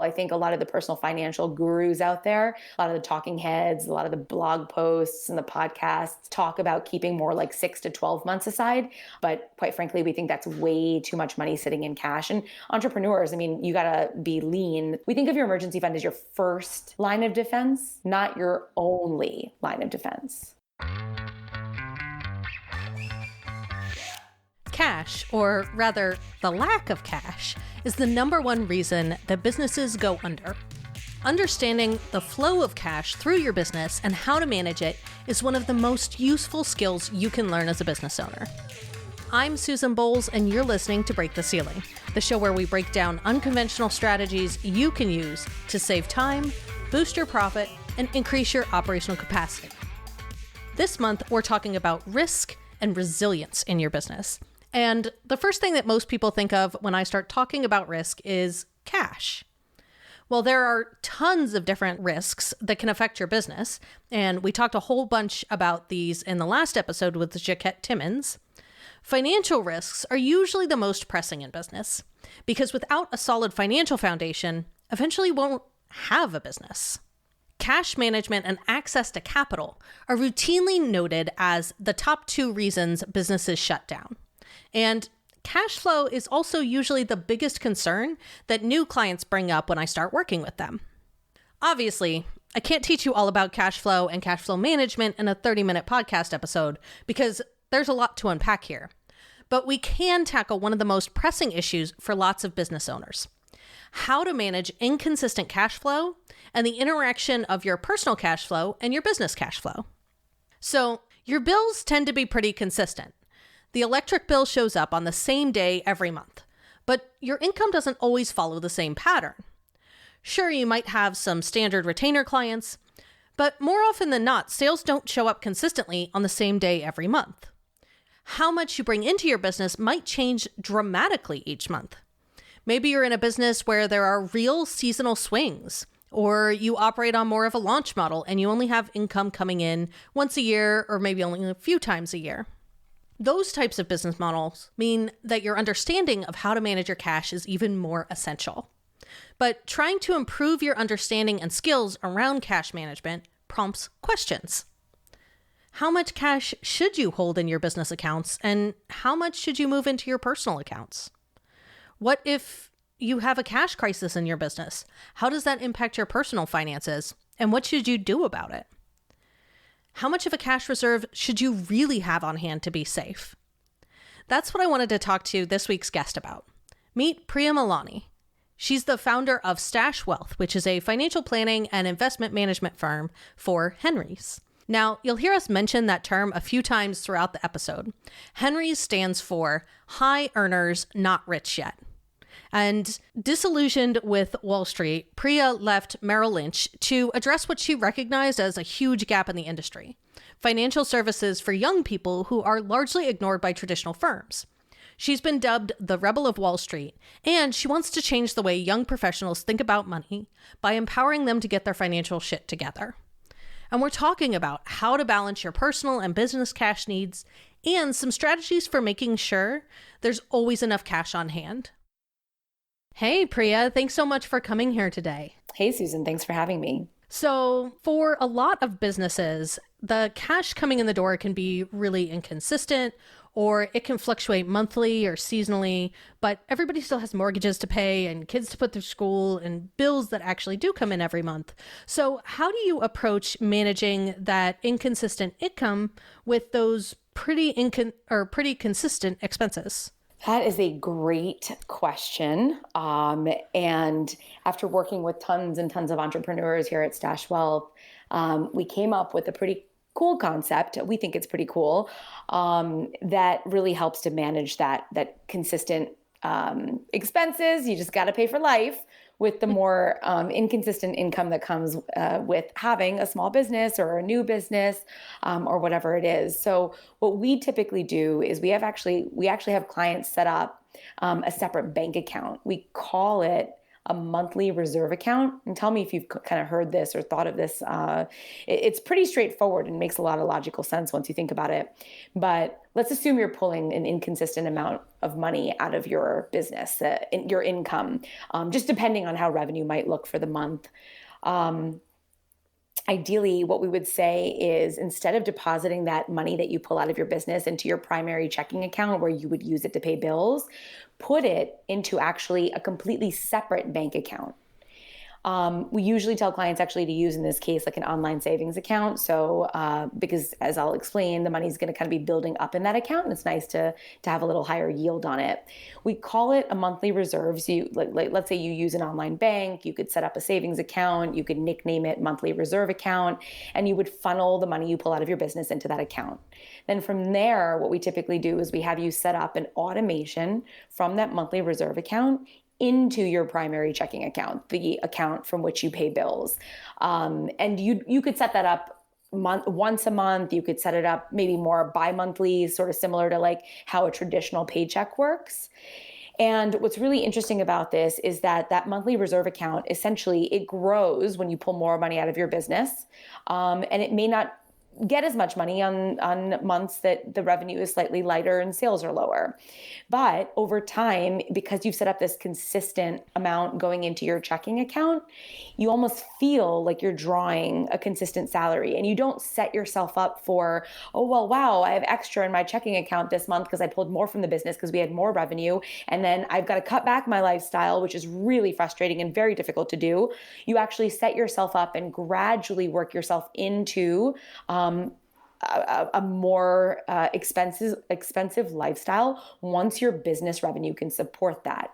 I think a lot of the personal financial gurus out there, a lot of the talking heads, a lot of the blog posts and the podcasts talk about keeping more like 6 to 12 months aside. But quite frankly, we think that's way too much money sitting in cash. And entrepreneurs, I mean, you got to be lean. We think of your emergency fund as your first line of defense, not your only line of defense. Cash, or rather, the lack of cash, is the number one reason that businesses go under. Understanding the flow of cash through your business and how to manage it is one of the most useful skills you can learn as a business owner. I'm Susan Bowles, and you're listening to Break the Ceiling, the show where we break down unconventional strategies you can use to save time, boost your profit, and increase your operational capacity. This month, we're talking about risk and resilience in your business. And the first thing that most people think of when I start talking about risk is cash. Well, there are tons of different risks that can affect your business, and we talked a whole bunch about these in the last episode with Jaquette Timmons. Financial risks are usually the most pressing in business, because without a solid financial foundation, eventually you won't have a business. Cash management and access to capital are routinely noted as the top two reasons businesses shut down. And cash flow is also usually the biggest concern that new clients bring up when I start working with them. Obviously, I can't teach you all about cash flow and cash flow management in a 30-minute podcast episode because there's a lot to unpack here. But we can tackle one of the most pressing issues for lots of business owners: how to manage inconsistent cash flow and the interaction of your personal cash flow and your business cash flow. So, your bills tend to be pretty consistent. The electric bill shows up on the same day every month, but your income doesn't always follow the same pattern. Sure, you might have some standard retainer clients, but more often than not, sales don't show up consistently on the same day every month. How much you bring into your business might change dramatically each month. Maybe you're in a business where there are real seasonal swings, or you operate on more of a launch model and you only have income coming in once a year or maybe only a few times a year. Those types of business models mean that your understanding of how to manage your cash is even more essential. But trying to improve your understanding and skills around cash management prompts questions. How much cash should you hold in your business accounts, and how much should you move into your personal accounts? What if you have a cash crisis in your business? How does that impact your personal finances, and what should you do about it? How much of a cash reserve should you really have on hand to be safe? That's what I wanted to talk to this week's guest about. Meet Priya Malani. She's the founder of Stash Wealth, which is a financial planning and investment management firm for Henry's. Now, you'll hear us mention that term a few times throughout the episode. Henry's stands for High Earners Not Rich Yet. And disillusioned with Wall Street, Priya left Merrill Lynch to address what she recognized as a huge gap in the industry: financial services for young people who are largely ignored by traditional firms. She's been dubbed the Rebel of Wall Street, and she wants to change the way young professionals think about money by empowering them to get their financial shit together. And we're talking about how to balance your personal and business cash needs and some strategies for making sure there's always enough cash on hand. Hey, Priya, thanks so much for coming here today. Hey, Susan, thanks for having me. So for a lot of businesses, the cash coming in the door can be really inconsistent, or it can fluctuate monthly or seasonally, but everybody still has mortgages to pay and kids to put through school and bills that actually do come in every month. So how do you approach managing that inconsistent income with those pretty consistent expenses? That is a great question. And after working with tons and tons of entrepreneurs here at Stash Wealth, we came up with a pretty cool concept. We think it's pretty cool, that really helps to manage that consistent expenses. You just got to pay for life with the more inconsistent income that comes with having a small business or a new business, or whatever it is. So what we typically do is we actually have clients set up a separate bank account. We call it a monthly reserve account. And tell me if you've kind of heard this or thought of this. It's pretty straightforward and makes a lot of logical sense once you think about it. But let's assume you're pulling an inconsistent amount of money out of your business, your income, just depending on how revenue might look for the month. Um, Ideally, what we would say is instead of depositing that money that you pull out of your business into your primary checking account where you would use it to pay bills, put it into actually a completely separate bank account. We usually tell clients actually to use, in this case, like an online savings account. So, because as I'll explain, the money is going to kind of be building up in that account, and it's nice to have a little higher yield on it. We call it a monthly reserve. So, let's say you use an online bank, you could set up a savings account, you could nickname it monthly reserve account, and you would funnel the money you pull out of your business into that account. Then from there, what we typically do is we have you set up an automation from that monthly reserve account into your primary checking account, the account from which you pay bills. And you could set that up once a month. You could set it up maybe more bi-monthly, sort of similar to like how a traditional paycheck works. And what's really interesting about this is that that monthly reserve account, essentially, it grows when you pull more money out of your business. And it may not get as much money on months that the revenue is slightly lighter and sales are lower. But over time, because you've set up this consistent amount going into your checking account, you almost feel like you're drawing a consistent salary, and you don't set yourself up for, oh, well, wow, I have extra in my checking account this month because I pulled more from the business because we had more revenue. And then I've got to cut back my lifestyle, which is really frustrating and very difficult to do. You actually set yourself up and gradually work yourself into a more expensive lifestyle once your business revenue can support that.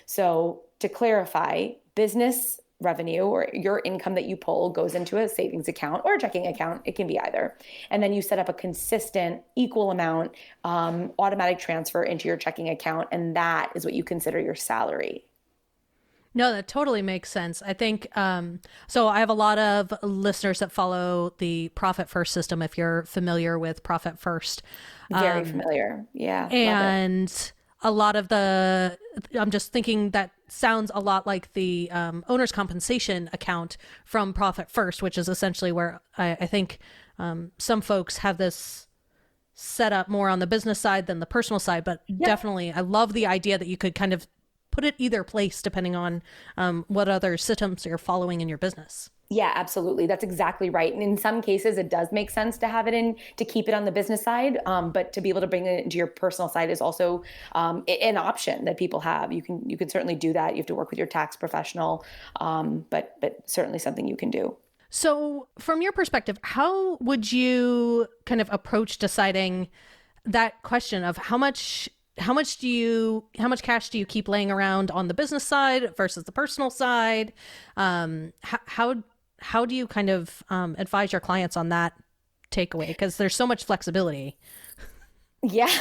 So to clarify, business revenue or your income that you pull goes into a savings account or a checking account. It can be either. And then you set up a consistent equal amount automatic transfer into your checking account. And that is what you consider your salary. No, that totally makes sense. I think, so I have a lot of listeners that follow the Profit First system, if you're familiar with Profit First. Very familiar. Yeah. And a lot of I'm just thinking that sounds a lot like the owner's compensation account from Profit First, which is essentially where I think some folks have this set up more on the business side than the personal side. But definitely, I love the idea that you could kind of put it either place depending on what other systems you're following in your business. Yeah, absolutely. That's exactly right. And in some cases, it does make sense to have it to keep it on the business side. But to be able to bring it into your personal side is also an option that people have. You can certainly do that. You have to work with your tax professional, but certainly something you can do. So from your perspective, how would you kind of approach deciding that question of how much cash do you keep laying around on the business side versus the personal side? How do you kind of advise your clients on that takeaway? Because there's so much flexibility. Yeah,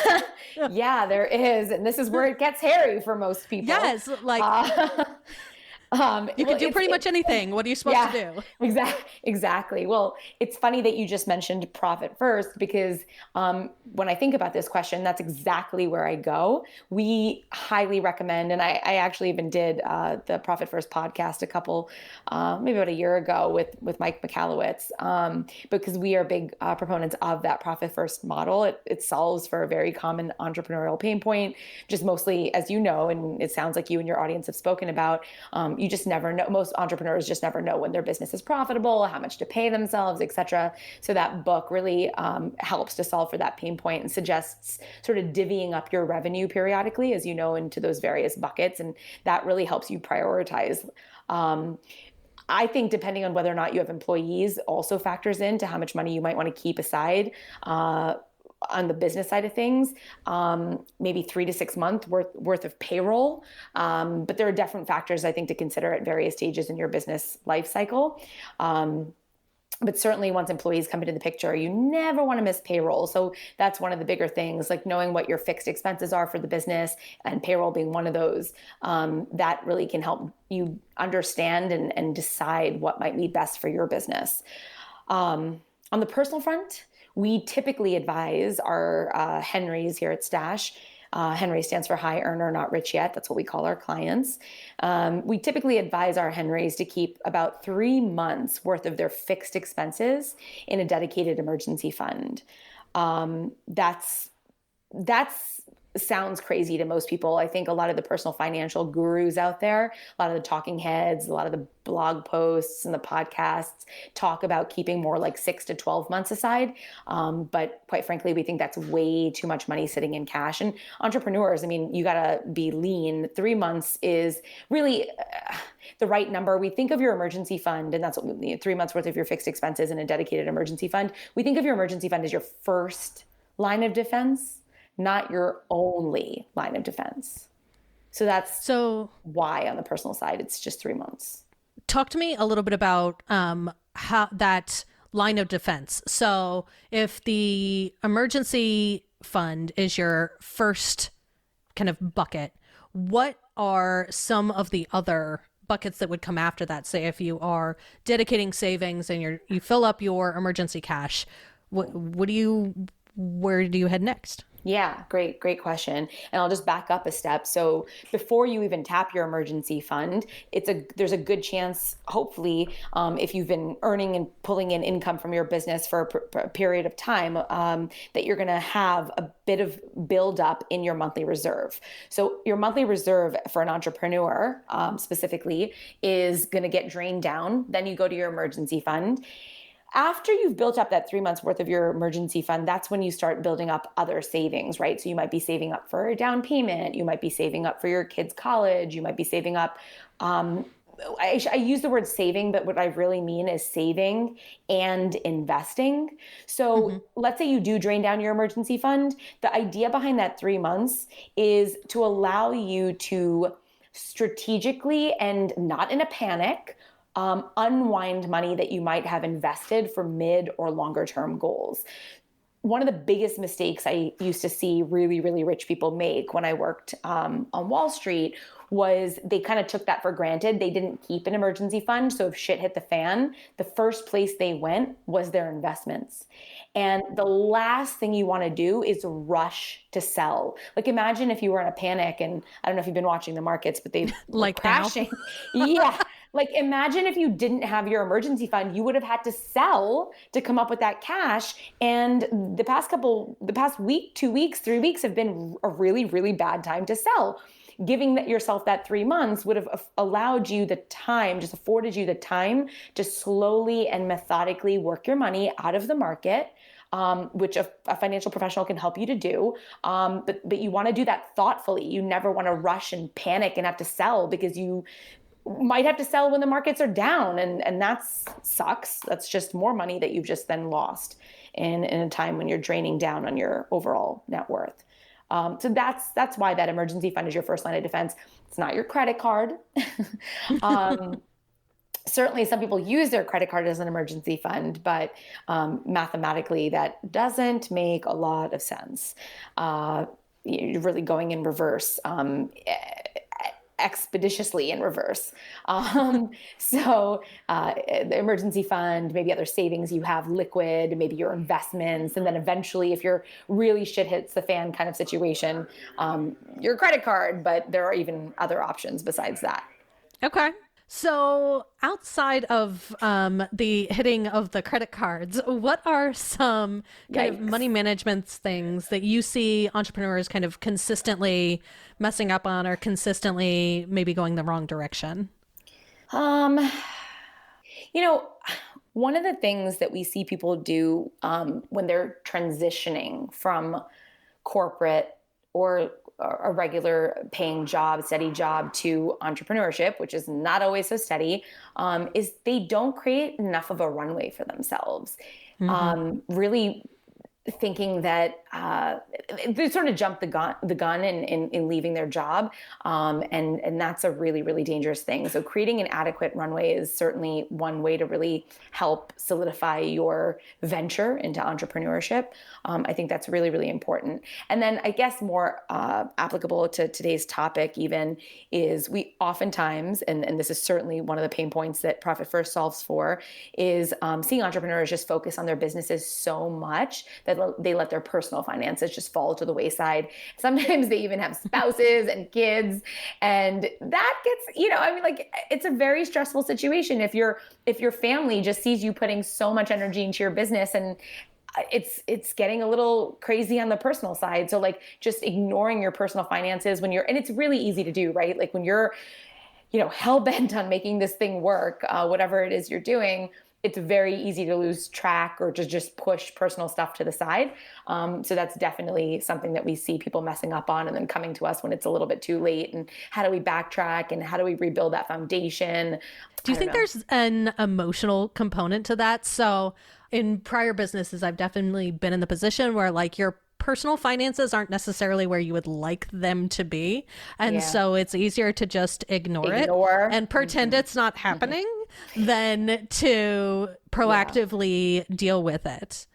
yeah, there is. And this is where it gets hairy for most people. Yes, like you can do pretty much anything. What are you supposed to do? Exactly. Well, it's funny that you just mentioned Profit First, because when I think about this question, that's exactly where I go. We highly recommend, and I actually even did the Profit First podcast maybe about a year ago with Mike McAllowitz, because we are big proponents of that Profit First model. It solves for a very common entrepreneurial pain point, just mostly, as you know, and it sounds like you and your audience have spoken about, you just never know. Most entrepreneurs just never know when their business is profitable, how much to pay themselves, et cetera. So that book really helps to solve for that pain point and suggests sort of divvying up your revenue periodically, as you know, into those various buckets. And that really helps you prioritize. I think depending on whether or not you have employees also factors into how much money you might want to keep aside on the business side of things, maybe 3 to 6 months worth of payroll. But there are different factors, I think, to consider at various stages in your business life cycle. But certainly once employees come into the picture, you never want to miss payroll. So that's one of the bigger things, like knowing what your fixed expenses are for the business, and payroll being one of those, that really can help you understand and decide what might be best for your business. On the personal front, we typically advise our Henrys here at Stash Henry stands for high earner, not rich yet. That's what we call our clients. We typically advise our Henrys to keep about 3 months worth of their fixed expenses in a dedicated emergency fund. That's sounds crazy to most people. I think a lot of the personal financial gurus out there, a lot of the talking heads, a lot of the blog posts and the podcasts talk about keeping more like 6 to 12 months aside. But quite frankly, we think that's way too much money sitting in cash. And entrepreneurs, I mean, you got to be lean. 3 months is really the right number. We think of your emergency fund, and that's what we need, 3 months worth of your fixed expenses in a dedicated emergency fund. We think of your emergency fund as your first line of defense, not your only line of defense. So that's why on the personal side, it's just 3 months. Talk to me a little bit about how that line of defense. So if the emergency fund is your first kind of bucket, what are some of the other buckets that would come after that? Say if you are dedicating savings and you fill up your emergency cash, where do you head next? Yeah, great question. And I'll just back up a step. So before you even tap your emergency fund, there's a good chance, hopefully, if you've been earning and pulling in income from your business for a period of time, that you're going to have a bit of buildup in your monthly reserve. So your monthly reserve for an entrepreneur, specifically, is going to get drained down. Then you go to your emergency fund. After you've built up that 3 months worth of your emergency fund, that's when you start building up other savings, right? So you might be saving up for a down payment. You might be saving up for your kids' college. You might be saving up. I use the word saving, but what I really mean is saving and investing. So let's say you do drain down your emergency fund. The idea behind that 3 months is to allow you to strategically and not in a panic, unwind money that you might have invested for mid or longer term goals. One of the biggest mistakes I used to see really, really rich people make when I worked on Wall Street was they kind of took that for granted. They didn't keep an emergency fund. So if shit hit the fan, the first place they went was their investments. And the last thing you want to do is rush to sell. Like imagine if you were in a panic, and I don't know if you've been watching the markets, but they've like crashing. Yeah. Like imagine if you didn't have your emergency fund, you would have had to sell to come up with that cash. And the past week, 2 weeks, 3 weeks have been a really, really bad time to sell. Giving yourself that 3 months would have allowed you the time, just afforded you the time to slowly and methodically work your money out of the market, which a financial professional can help you to do. But you want to do that thoughtfully. You never want to rush and panic and have to sell because you might have to sell when the markets are down, and that sucks. That's just more money that you've just then lost in a time when you're draining down on your overall net worth. So that's why that emergency fund is your first line of defense. It's not your credit card. Certainly some people use their credit card as an emergency fund, but mathematically that doesn't make a lot of sense. You're really going in reverse. Expeditiously in reverse. So the emergency fund, maybe other savings you have liquid, maybe your investments, and then eventually if you're really shit hits the fan kind of situation, your credit card, but there are even other options besides that. Okay. So outside of the hitting of the credit cards, what are some kind of money management things that you see entrepreneurs kind of consistently messing up on or consistently maybe going the wrong direction? One of the things that we see people do when they're transitioning from corporate or a regular paying job, steady job to entrepreneurship, which is not always so steady, is they don't create enough of a runway for themselves. Really thinking that they sort of jump the gun in leaving their job. And that's a really, really dangerous thing. So creating an adequate runway is certainly one way to really help solidify your venture into entrepreneurship. I think that's really, really important. And then I guess more applicable to today's topic even is we oftentimes, and this is certainly one of the pain points that Profit First solves for, is seeing entrepreneurs just focus on their businesses so much that they let their personal finances just fall to the wayside. Sometimes they even have spouses and kids, and that gets, I mean, like, it's a very stressful situation if your family just sees you putting so much energy into your business, and it's getting a little crazy on the personal side. So like just ignoring your personal finances and it's really easy to do, right? Like when you're, hell bent on making this thing work, whatever it is you're doing, it's very easy to lose track or to just push personal stuff to the side. So that's definitely something that we see people messing up on and then coming to us when it's a little bit too late. And how do we backtrack and how do we rebuild that foundation? Do you think there's an emotional component to that? So in prior businesses, I've definitely been in the position where like your personal finances aren't necessarily where you would like them to be. And so it's easier to just ignore it and pretend it's not happening than to proactively deal with it.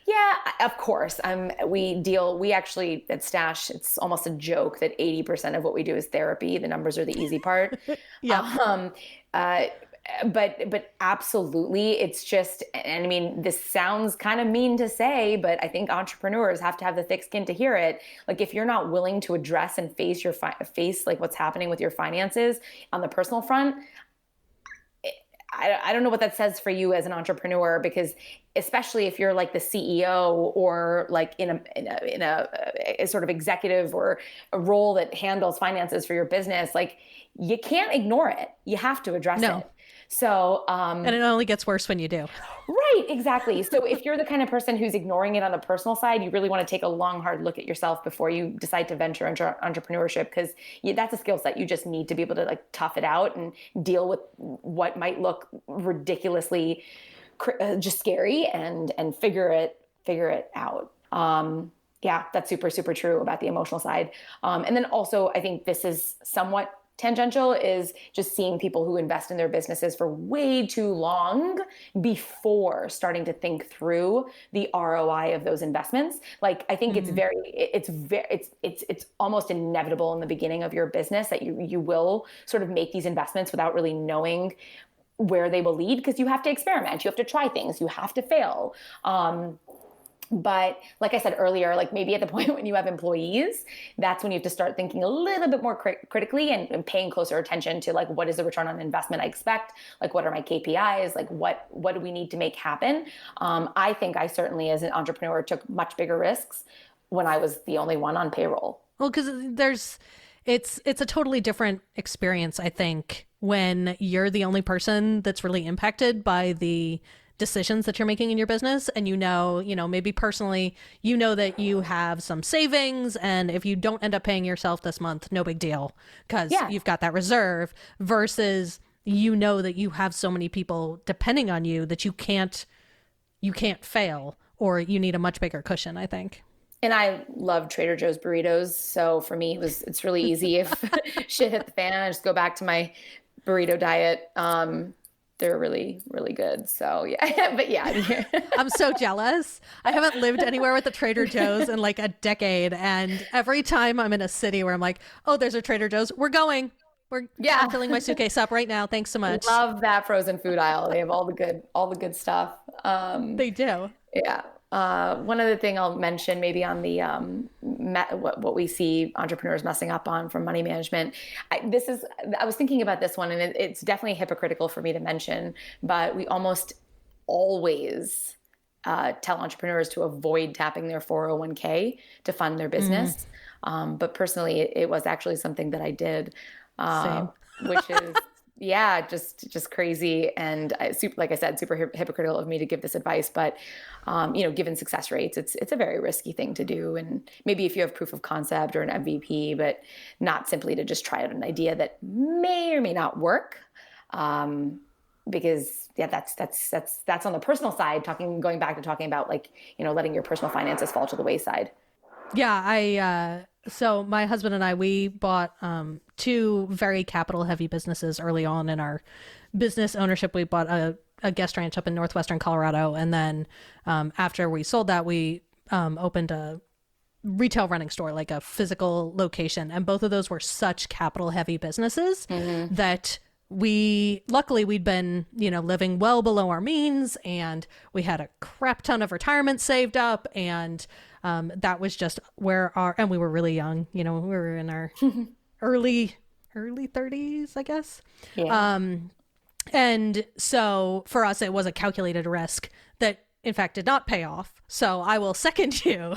Yeah, of course. We actually at Stash, it's almost a joke that 80% of what we do is therapy. The numbers are the easy part. But absolutely, it's just, and I mean, this sounds kind of mean to say, but I think entrepreneurs have to have the thick skin to hear it. Like if you're not willing to address and face like what's happening with your finances on the personal front, I don't know what that says for you as an entrepreneur, because especially if you're like the CEO or like in a sort of executive or a role that handles finances for your business, like you can't ignore it. You have to address it. So, and it only gets worse when you do. Right, exactly. So if you're the kind of person who's ignoring it on the personal side, you really want to take a long, hard look at yourself before you decide to venture into entrepreneurship, because that's a skill set. You just need to be able to like tough it out and deal with what might look ridiculously just scary and figure it out. Yeah, that's super, super true about the emotional side. And then also, I think this is somewhat tangential, is just seeing people who invest in their businesses for way too long before starting to think through the ROI of those investments. Like I think it's almost inevitable in the beginning of your business that you will sort of make these investments without really knowing where they will lead, because you have to experiment, you have to try things, you have to fail. But like I said earlier, like maybe at the point when you have employees, that's when you have to start thinking a little bit more critically and paying closer attention to like, what is the return on investment I expect? Like, what are my KPIs? Like, what do we need to make happen? I think I certainly, as an entrepreneur, took much bigger risks when I was the only one on payroll. Well, because it's a totally different experience, I think, when you're the only person that's really impacted by the decisions that you're making in your business, and maybe personally, that you have some savings, and if you don't end up paying yourself this month, no big deal, because you've got that reserve, versus that you have so many people depending on you that you can't fail, or you need a much bigger cushion, I think. And I love Trader Joe's burritos, so for me it's really easy. If shit hit the fan, I just go back to my burrito diet. They're really, really good. So yeah, but yeah. I'm so jealous. I haven't lived anywhere with a Trader Joe's in like a decade. And every time I'm in a city where I'm like, oh, there's a Trader Joe's, I'm filling my suitcase up right now. Thanks so much. Love that frozen food aisle. They have all the good stuff. They do. Yeah. One other thing I'll mention maybe on the what we see entrepreneurs messing up on from money management. I was thinking about this one, and it's definitely hypocritical for me to mention, but we almost always tell entrepreneurs to avoid tapping their 401k to fund their business. But personally, it was actually something that I did, which is just crazy. And like I said, super hypocritical of me to give this advice, but given success rates, it's a very risky thing to do. And maybe if you have proof of concept or an MVP, but not simply to just try out an idea that may or may not work. Because that's on the personal side, going back to talking about like, letting your personal finances fall to the wayside. Yeah, so my husband and I, we bought two very capital heavy businesses early on in our business ownership. We bought a guest ranch up in northwestern Colorado. And then after we sold that, we opened a retail running store, like a physical location. And both of those were such capital heavy businesses that luckily we'd been, living well below our means, and we had a crap ton of retirement saved up, and that was just and we were really young, we were in our early 30s, I guess. Yeah. And so for us, it was a calculated risk that in fact did not pay off. So I will second you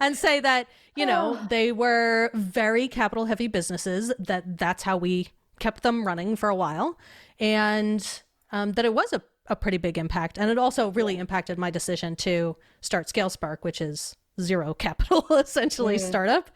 and say that, they were very capital heavy businesses, that's how we kept them running for a while. And that it was a pretty big impact. And it also really impacted my decision to start ScaleSpark, which is zero capital, essentially startup.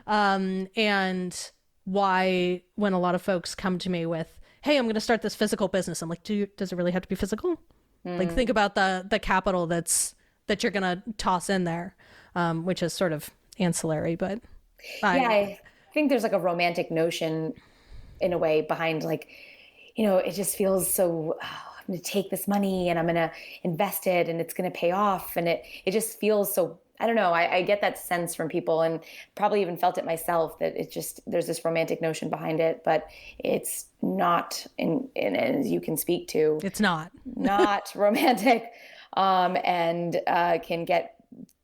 And why, when a lot of folks come to me with, hey, I'm going to start this physical business, I'm like, does it really have to be physical? Like, think about the capital that you're going to toss in there, which is sort of ancillary, but I think there's like a romantic notion in a way behind like, it just feels so, I'm going to take this money and I'm going to invest it and it's going to pay off. And it just feels so, I don't know. I get that sense from people, and probably even felt it myself, that there's this romantic notion behind it, but it's not, and as you can speak to, it's not romantic, and can get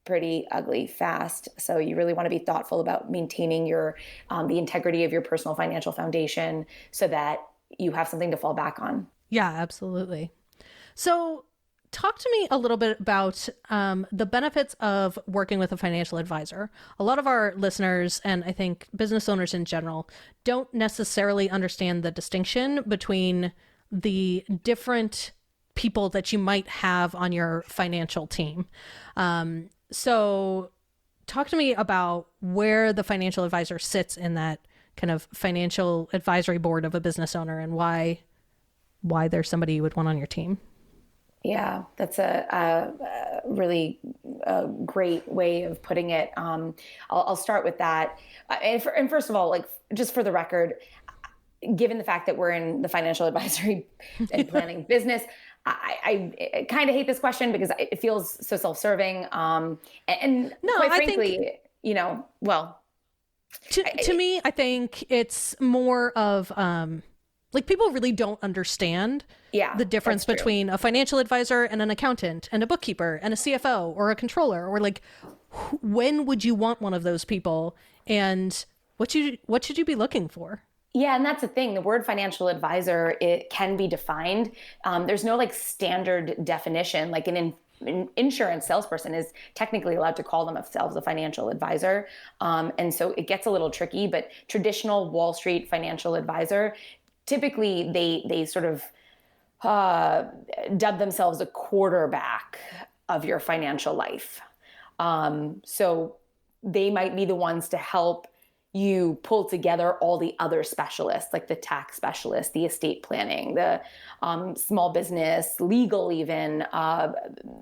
pretty ugly fast. So you really want to be thoughtful about maintaining the integrity of your personal financial foundation so that you have something to fall back on. Yeah, absolutely. So talk to me a little bit about the benefits of working with a financial advisor. A lot of our listeners, and I think business owners in general, don't necessarily understand the distinction between the different people that you might have on your financial team. So talk to me about where the financial advisor sits in that kind of financial advisory board of a business owner, and why there's somebody you would want on your team. Yeah, that's a really great way of putting it. I'll start with that. And first of all, like, just for the record, given the fact that we're in the financial advisory and planning business, I kind of hate this question because it feels so self-serving. And no, quite I frankly, think, well, to me, I think it's more of like, people really don't understand the difference between a financial advisor and an accountant and a bookkeeper and a CFO or a controller, or like, when would you want one of those people, and what should you be looking for? Yeah, and that's the thing. The word financial advisor, it can be defined. There's no like standard definition. Like an insurance salesperson is technically allowed to call themselves a financial advisor. And so it gets a little tricky, but traditional Wall Street financial advisor, typically they sort of dub themselves a quarterback of your financial life. So they might be the ones to help you pull together all the other specialists, like the tax specialist, the estate planning, the small business, legal even.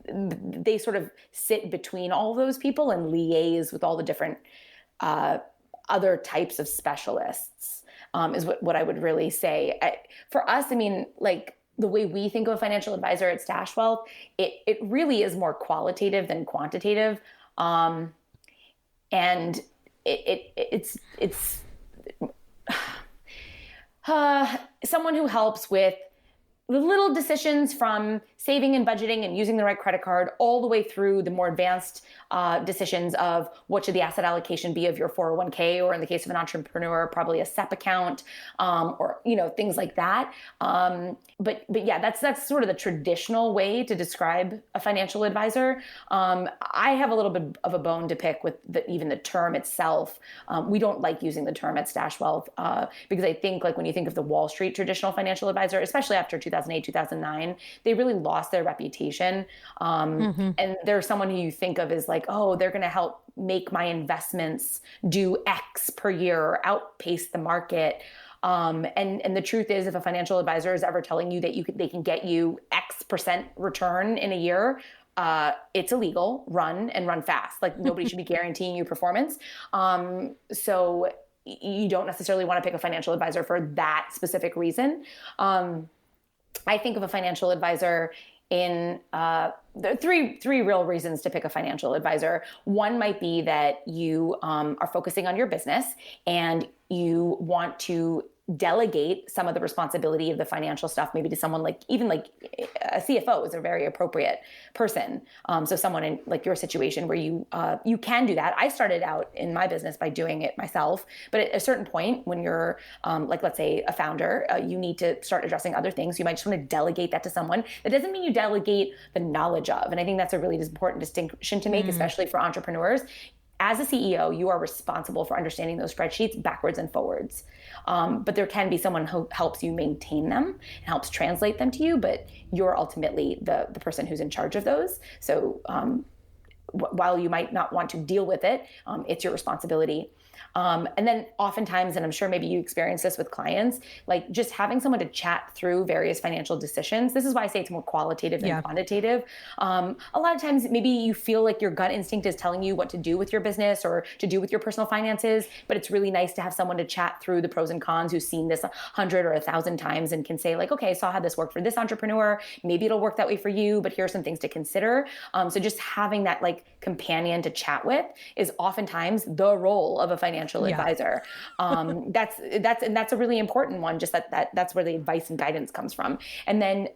They sort of sit between all those people and liaise with all the different other types of specialists, is what I would really say. For us, I mean, like, the way we think of a financial advisor at Stash Wealth, it really is more qualitative than quantitative. And it's someone who helps with the little decisions from saving and budgeting and using the right credit card, all the way through the more advanced decisions of what should the asset allocation be of your 401k, or in the case of an entrepreneur, probably a SEP account, or things like that. But yeah, that's sort of the traditional way to describe a financial advisor. I have a little bit of a bone to pick with even the term itself. We don't like using the term at Stash Wealth because I think, like, when you think of the Wall Street traditional financial advisor, especially after 2008, 2009, they really lost their reputation. And they're someone who you think of as like, oh, they're going to help make my investments do X per year or outpace the market. And the truth is, if a financial advisor is ever telling you that they can get you X% return in a year, it's illegal. Run fast. Like, nobody should be guaranteeing you performance. So you don't necessarily want to pick a financial advisor for that specific reason. I think of a financial advisor in there are three real reasons to pick a financial advisor. One might be that you are focusing on your business and you want to delegate some of the responsibility of the financial stuff, maybe to someone like, even like a CFO is a very appropriate person. So someone in like your situation where you can do that. I started out in my business by doing it myself, but at a certain point when you're like, let's say a founder, you need to start addressing other things. You might just want to delegate that to someone. That doesn't mean you delegate the knowledge of. And I think that's a really important distinction to make, especially for entrepreneurs. As a CEO, you are responsible for understanding those spreadsheets backwards and forwards. But there can be someone who helps you maintain them and helps translate them to you, but you're ultimately the person who's in charge of those. So while you might not want to deal with it, it's your responsibility. And then oftentimes, and I'm sure maybe you experience this with clients, like just having someone to chat through various financial decisions. This is why I say it's more qualitative than quantitative. A lot of times, maybe you feel like your gut instinct is telling you what to do with your business or to do with your personal finances, but it's really nice to have someone to chat through the pros and cons who's seen this 100 or 1,000 times and can say like, okay, I saw how this worked for this entrepreneur. Maybe it'll work that way for you, but here are some things to consider. So just having that like companion to chat with is oftentimes the role of a financial advisor. That's a really important one. Just that's where the advice and guidance comes from. And then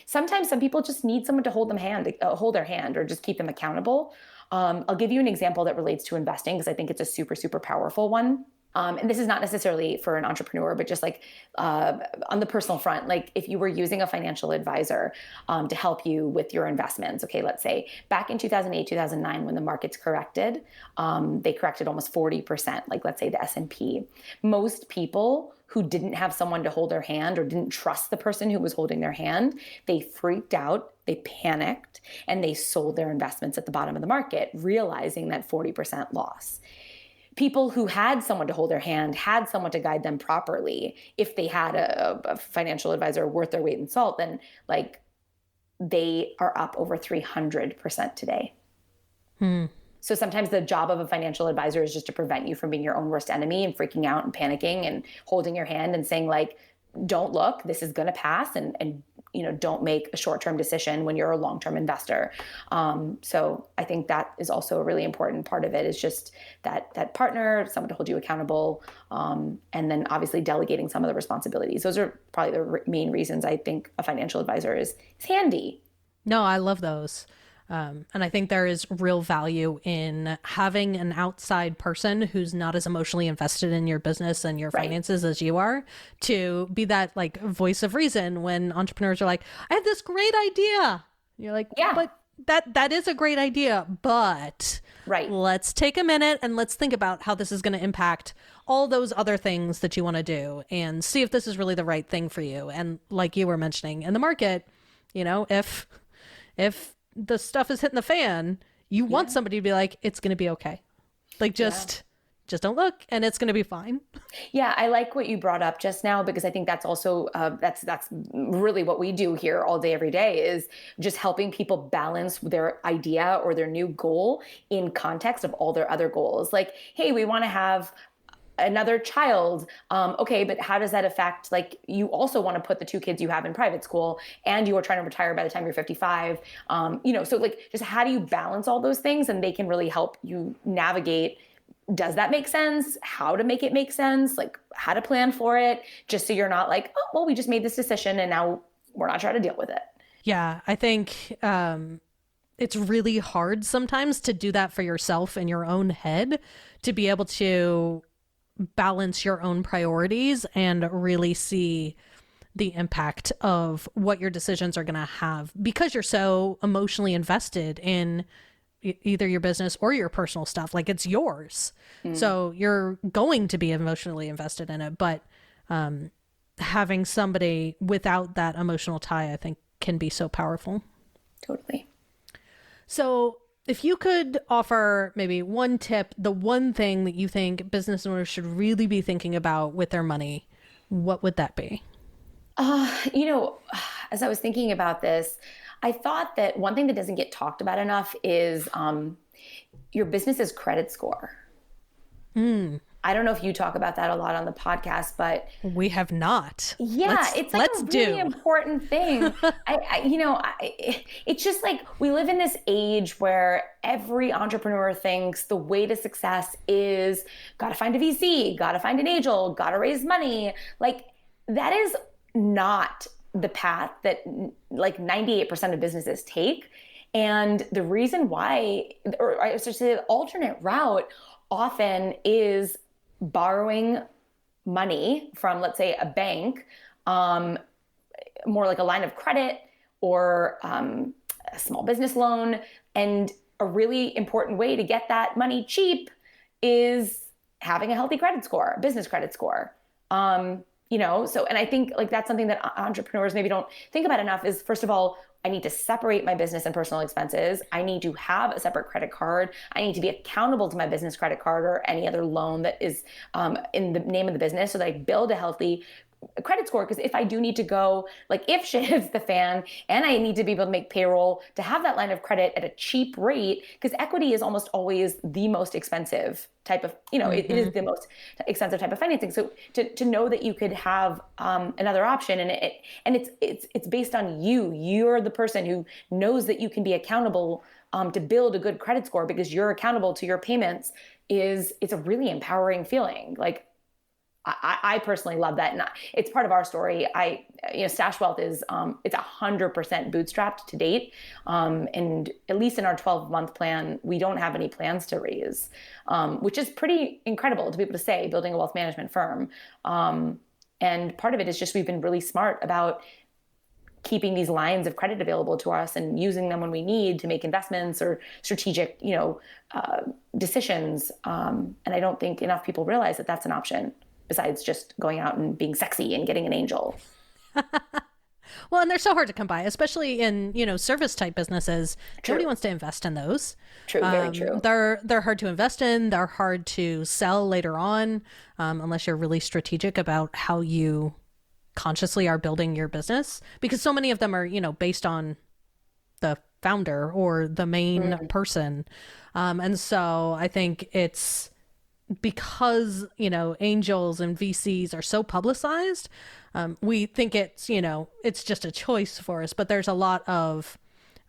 sometimes some people just need someone to hold their hand, or just keep them accountable. I'll give you an example that relates to investing because I think it's a super, super powerful one. And this is not necessarily for an entrepreneur, but just like on the personal front, like if you were using a financial advisor to help you with your investments, okay, let's say back in 2008, 2009, when the markets corrected, they corrected almost 40%, like let's say the S&P. Most people who didn't have someone to hold their hand or didn't trust the person who was holding their hand, they freaked out, they panicked, and they sold their investments at the bottom of the market, realizing that 40% loss. People who had someone to hold their hand, had someone to guide them properly, if they had a financial advisor worth their weight in salt, then like they are up over 300% today. So sometimes the job of a financial advisor is just to prevent you from being your own worst enemy and freaking out and panicking and holding your hand and saying like, don't look, this is going to pass, and don't make a short-term decision when you're a long-term investor. So I think that is also a really important part of it, is just that partner, someone to hold you accountable, and then obviously delegating some of the responsibilities. Those are probably the main reasons I think a financial advisor is handy. No, I love those. And I think there is real value in having an outside person who's not as emotionally invested in your business and your finances as you are, to be that like voice of reason when entrepreneurs are like, I have this great idea. And you're like, yeah, but that is a great idea, but let's take a minute and let's think about how this is going to impact all those other things that you want to do and see if this is really the right thing for you. And like you were mentioning in the market, if the stuff is hitting the fan, you want somebody to be like, it's going to be okay. Like just don't look and it's going to be fine. Yeah. I like what you brought up just now, because I think that's also, that's really what we do here all day, every day, is just helping people balance their idea or their new goal in context of all their other goals. Like, hey, we want to have another child. Okay, but how does that affect, like, you also want to put the two kids you have in private school and you are trying to retire by the time you're 55. So like, just how do you balance all those things? And they can really help you navigate, does that make sense? How to make it make sense? Like how to plan for it, just so you're not like, oh, well, we just made this decision and now we're not trying to deal with it. Yeah, I think it's really hard sometimes to do that for yourself in your own head, to be able to balance your own priorities and really see the impact of what your decisions are going to have, because you're so emotionally invested in either your business or your personal stuff. Like it's yours. So you're going to be emotionally invested in it. But having somebody without that emotional tie, I think, can be so powerful. Totally. So if you could offer maybe one tip, the one thing that you think business owners should really be thinking about with their money, what would that be? As I was thinking about this, I thought that one thing that doesn't get talked about enough is your business's credit score. I don't know if you talk about that a lot on the podcast, but We have not. yeah, it's like Let's a really do. important thing. It's just like we live in this age where every entrepreneur thinks the way to success is got to find a VC, got to find an angel, got to raise money. Like that is not the path that like 98% of businesses take. And the reason why, or I should say the alternate route often is borrowing money from, let's say, a bank, um, more like a line of credit or a small business loan. And a really important way to get that money cheap is having a healthy credit score, business credit score. So, and I think like that's something that entrepreneurs maybe don't think about enough is, first of all, I need to separate my business and personal expenses. I need to have a separate credit card. I need to be accountable to my business credit card or any other loan that is in the name of the business so that I build a healthy credit score. Because if I do need to go, like if shit hits the fan and I need to be able to make payroll, to have that line of credit at a cheap rate, because equity is almost always the most expensive type of, it is the most expensive type of financing. So to know that you could have another option, and it's based on you. You're the person who knows that you can be accountable to build a good credit score because you're accountable to your payments. It's a really empowering feeling. Like I personally love that, and it's part of our story. Stash Wealth is it's 100% bootstrapped to date, and at least in our 12-month plan, we don't have any plans to raise, which is pretty incredible to be able to say, building a wealth management firm. And part of it is just we've been really smart about keeping these lines of credit available to us and using them when we need to make investments or strategic, decisions. And I don't think enough people realize that that's an option, besides just going out and being sexy and getting an angel. Well, and they're so hard to come by, especially in, service type businesses. True. Nobody wants to invest in those. True, very true. They're hard to invest in. They're hard to sell later on, unless you're really strategic about how you consciously are building your business, because so many of them are, based on the founder or the main person. And so I think it's because, angels and VCs are so publicized, we think it's just a choice for us, but there's a lot of,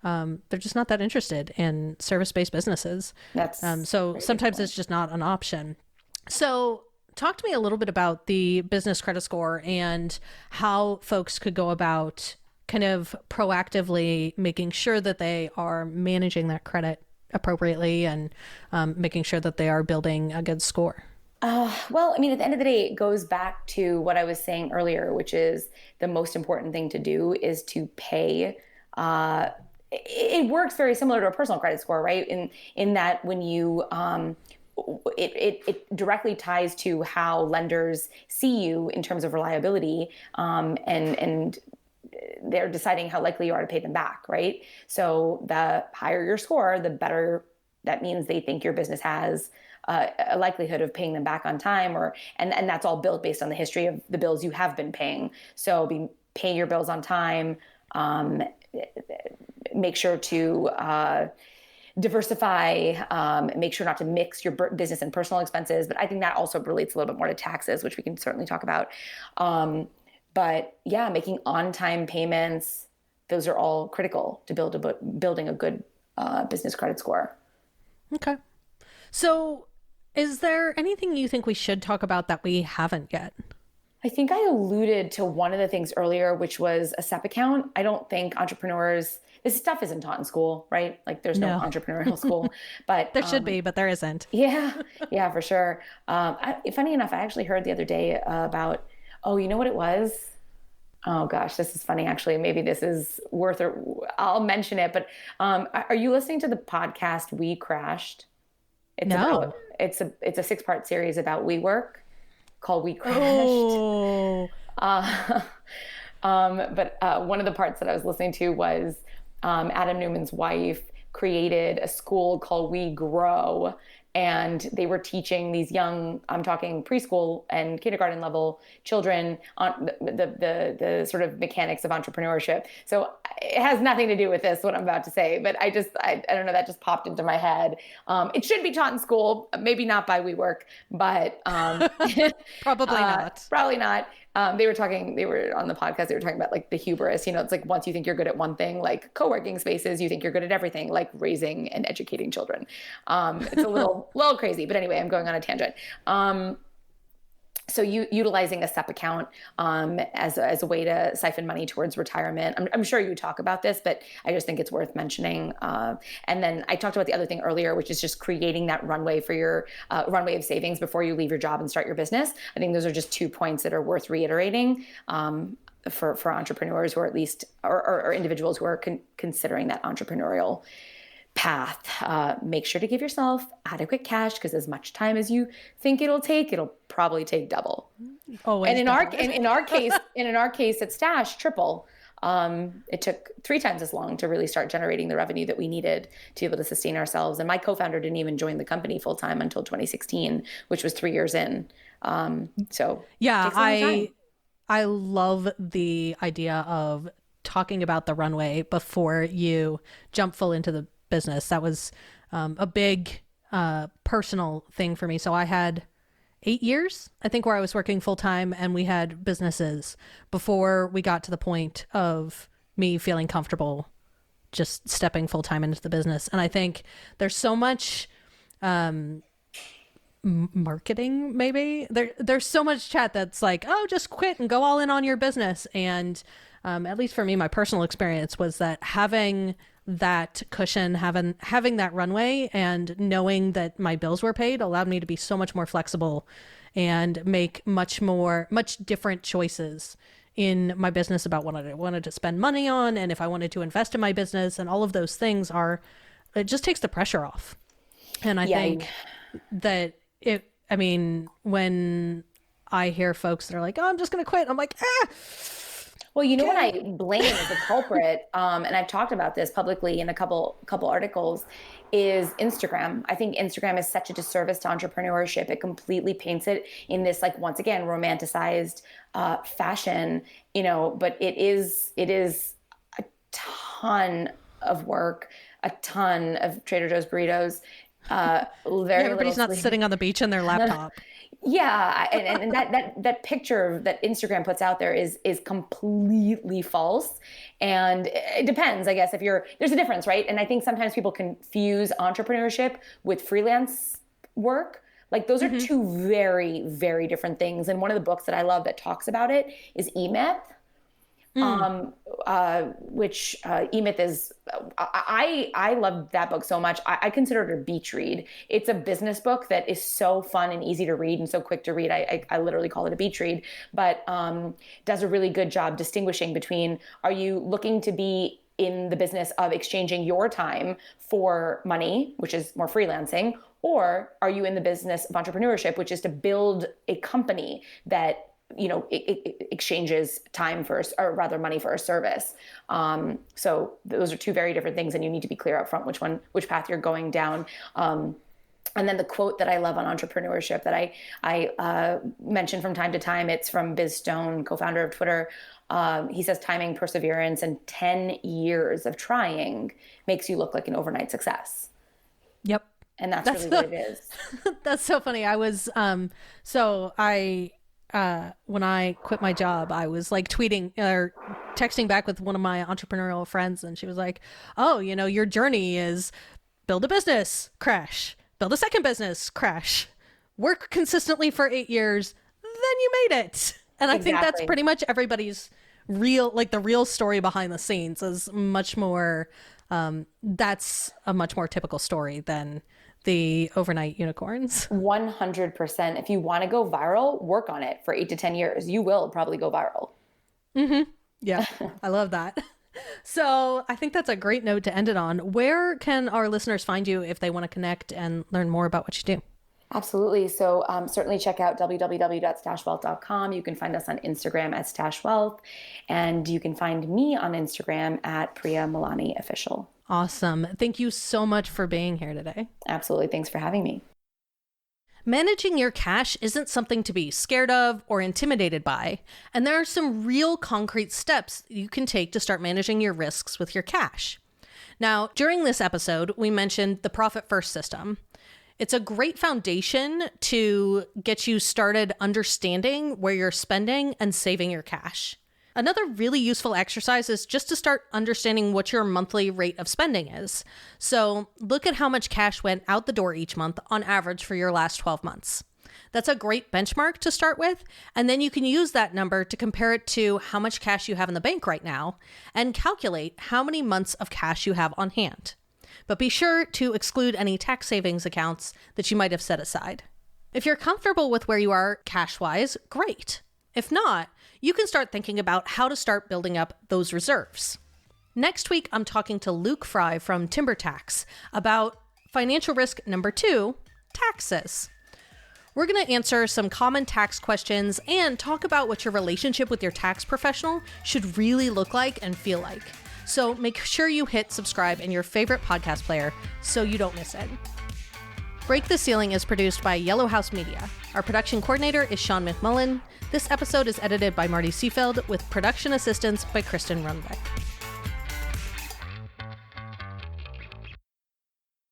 they're just not that interested in service-based businesses. So sometimes it's just not an option. So talk to me a little bit about the business credit score and how folks could go about kind of proactively making sure that they are managing that credit appropriately and making sure that they are building a good score. Well, at the end of the day, it goes back to what I was saying earlier, which is the most important thing to do is to pay. It works very similar to a personal credit score, right? In that when you it directly ties to how lenders see you in terms of reliability, and they're deciding how likely you are to pay them back, right? So the higher your score, the better that means they think your business has a likelihood of paying them back on time, and that's all built based on the history of the bills you have been paying. So pay your bills on time, make sure to diversify, make sure not to mix your business and personal expenses. But I think that also relates a little bit more to taxes, which we can certainly talk about. But yeah, making on-time payments, those are all critical to building a good business credit score. Okay. So is there anything you think we should talk about that we haven't yet? I think I alluded to one of the things earlier, which was a SEP account. I don't think entrepreneurs, this stuff isn't taught in school, right? Like there's no entrepreneurial school, but there should be, but there isn't. Yeah, for sure. Funny enough, I actually heard the other day about, you know what it was? Oh gosh, this is funny. Actually, maybe this is I'll mention it, but are you listening to the podcast We Crashed? No. It's a 6-part series about WeWork called We Crashed. Oh. But one of the parts that I was listening to was Adam Newman's wife created a school called We Grow, and they were teaching these young, I'm talking preschool and kindergarten level children on the sort of mechanics of entrepreneurship. So it has nothing to do with this, what I'm about to say, but I don't know, that just popped into my head. It should be taught in school, maybe not by WeWork, but Probably not. probably not. They were on the podcast, they were talking about like the hubris, it's like once you think you're good at one thing, like co-working spaces, you think you're good at everything, like raising and educating children. It's a little crazy, but anyway, I'm going on a tangent. So utilizing a SEP account as a way to siphon money towards retirement. I'm sure you talk about this, but I just think it's worth mentioning. And then I talked about the other thing earlier, which is just creating that runway for your runway of savings before you leave your job and start your business. I think those are just 2 points that are worth reiterating for entrepreneurs who are at least, or individuals who are considering that entrepreneurial path. Make sure to give yourself adequate cash, because as much time as you think it'll probably take double. Always. And in our case at Stash, triple. It took 3 times as long to really start generating the revenue that we needed to be able to sustain ourselves. And my co-founder didn't even join the company full time until 2016, which was 3 years in. So yeah, I love the idea of talking about the runway before you jump full into the business. That was a big personal thing for me. So I had 8 years, I think, where I was working full time, and we had businesses before we got to the point of me feeling comfortable just stepping full time into the business. And I think there's so much marketing, maybe there's so much chat that's like, oh, just quit and go all in on your business. And at least for me, my personal experience was that having that cushion, having that runway, and knowing that my bills were paid allowed me to be so much more flexible and make much different choices in my business about what I wanted to spend money on, and if I wanted to invest in my business, and all of those things it just takes the pressure off. And I think that when I hear folks that are like, oh, I'm just going to quit, I'm like, Well, what I blame as a culprit, and I've talked about this publicly in a couple articles, is Instagram. I think Instagram is such a disservice to entrepreneurship. It completely paints it in this, like, once again, romanticized fashion, but it is a ton of work, a ton of Trader Joe's burritos. Everybody's not sitting on the beach in their laptop. Yeah, and that picture that Instagram puts out there is completely false. And it depends, I guess, there's a difference, right? And I think sometimes people confuse entrepreneurship with freelance work. Like, those are two very, very different things. And one of the books that I love that talks about it is E-Myth. Which E-Myth is, I love that book so much. I consider it a beach read. It's a business book that is so fun and easy to read and so quick to read. I literally call it a beach read, but does a really good job distinguishing between, are you looking to be in the business of exchanging your time for money, which is more freelancing, or are you in the business of entrepreneurship, which is to build a company that it exchanges time for, or rather money for a service. So those are two very different things, and you need to be clear up front which path you're going down. And then the quote that I love on entrepreneurship that I mention from time to time, it's from Biz Stone, co-founder of Twitter. He says, timing, perseverance, and 10 years of trying makes you look like an overnight success. Yep. And that's really what it is. That's so funny. I was, when I quit my job, I was like tweeting or texting back with one of my entrepreneurial friends, and she was like, oh, your journey is build a business, crash, build a second business, crash, work consistently for 8 years, then you made it. And I think that's pretty much everybody's the real story behind the scenes is much more, that's a much more typical story than the overnight unicorns. 100%. If you want to go viral, work on it for 8 to 10 years. You will probably go viral. Yeah, I love that. So I think that's a great note to end it on. Where can our listeners find you if they want to connect and learn more about what you do? Absolutely. So certainly check out www.stashwealth.com. You can find us on Instagram at stashwealth, and you can find me on Instagram at Priya Malani Official. Awesome. Thank you so much for being here today. Absolutely. Thanks for having me. Managing your cash isn't something to be scared of or intimidated by, and there are some real concrete steps you can take to start managing your risks with your cash. Now, during this episode, we mentioned the Profit First system. It's a great foundation to get you started understanding where you're spending and saving your cash. Another really useful exercise is just to start understanding what your monthly rate of spending is. So look at how much cash went out the door each month on average for your last 12 months. That's a great benchmark to start with, and then you can use that number to compare it to how much cash you have in the bank right now and calculate how many months of cash you have on hand. But be sure to exclude any tax savings accounts that you might have set aside. If you're comfortable with where you are cash-wise, great. If not, you can start thinking about how to start building up those reserves. Next week, I'm talking to Luke Fry from TimberTax about financial risk number 2, taxes. We're going to answer some common tax questions and talk about what your relationship with your tax professional should really look like and feel like. So make sure you hit subscribe in your favorite podcast player so you don't miss it. Break the Ceiling is produced by Yellow House Media. Our production coordinator is Sean McMullen. This episode is edited by Marty Seafeld with production assistance by Kristen Runbeck.